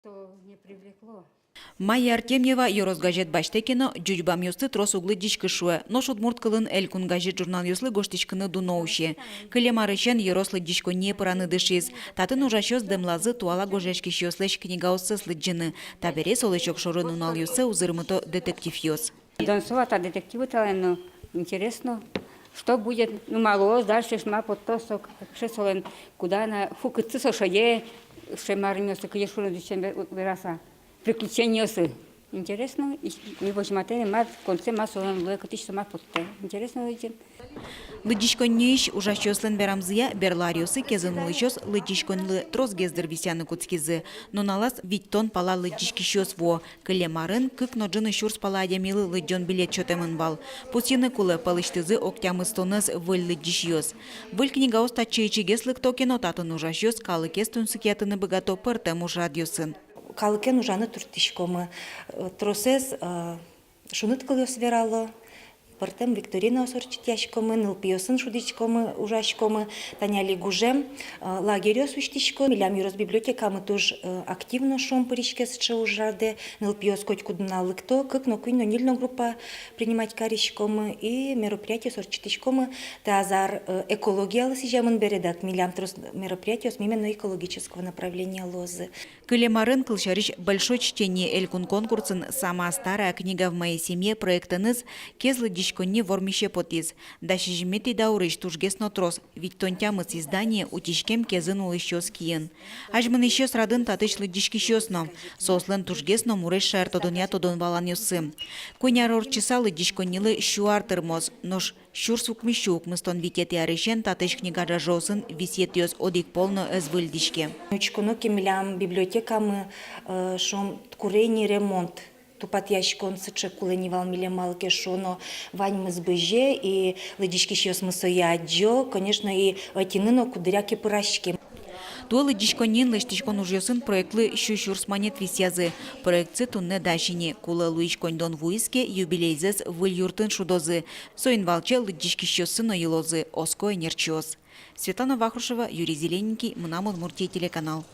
То не привлекло. Майя Артемьева Yorosgazet баштекино джуджбам юсты трос углы дичкышуе. Ношут мурткалын элькун газет журнал юслы гоштичкыны дуноуще. Кылемарышен Йорослы дичко не пыраны дышиз. Татын ужащёс демлазы туала гожешки шьёслэш книга оссыслы джины. Табере солычок шорын унал юсы узырмыто детектив ёс. Донцова-то детективы тален, интересно. Что будет? Ну, мало, дальше шма под то, что шесолен, куда она фукаться, что е, что марнёсы, конечно, дичем выраса. Приключения. Интересно, и мы возьмем мат, в конце массового лакотичного мапота. Интересно, видите? Лыдичконнеиш ужащёслен берамзыя берлариосы кезынулычёс лыдичконлы тросгездер висяны куцкизы. Но налас виттон пала лыдичкищёс во. Кылемарын кык ноджыны шурс пала адямилы лыджон билет чотемын бал. Пусины кулы палыштызы октямыстоныз выль лыдичьёс. Выль книгаос тачейчигес лыктокино татын ужащёс калыкес тунсыкятыны богато пыртем уж радиосын. Калыкен ужаны туртишкомы. Тросес шунут кылёс верало. Пыртем Викторина осорчитяшкомы, нылпиосын шудичкомы, ужашкомы, таняли гужем, лагерёс уштишко, милям юрос библиотекамы туж активно шум поричкесче ужарде, нылпиос коть кудна лыкто, как но куйно нильно группа принимать каришкомы и мероприятия сорчитишкомы, тазар экология сижамын бередак, милям трос мероприятия именно экологического направления лозы. Кылемарын кылшарич большое чтение элькун конкурсын «Самая старая книга в моей семье» проектыныз кезлы дичконне вормище потиз. Даши жмети даурыш тужгесно трос, ведь тонтямыз издание утишкем кезын улыщёс киен. Ажмын ищёс радын татышлы дичкищёсно, сослын тужгесно мурыш шар тодоня тодон валан юсы. Куняр орчысалы дичконнилы щуартырмоз, нош щурсук мищук мыстон витет ярышен татыш книга жажосын висетёс одик полно эзвыль дичке. Учкуну кемлям библиотекамы шом курени ремонт. Тупат ящикон сыче кулени валмиле малке шоно ваньмы сбыже и лыдички щёс мысояджо, конечно, и отиныно кудыряки пыращики. Туалы дичконнин лыштичкон ужьосын проектлы щущурс манет висязы. Проектсы тунне дашине. Кулы луичкондон вуиске юбилейзес выль юртын шудозы. Соин валче лыдички щёсын оилозы. Оско энерчиоз. Светлана Вахрушева, Юрий Зелененький, Мунамон Муртей телеканал.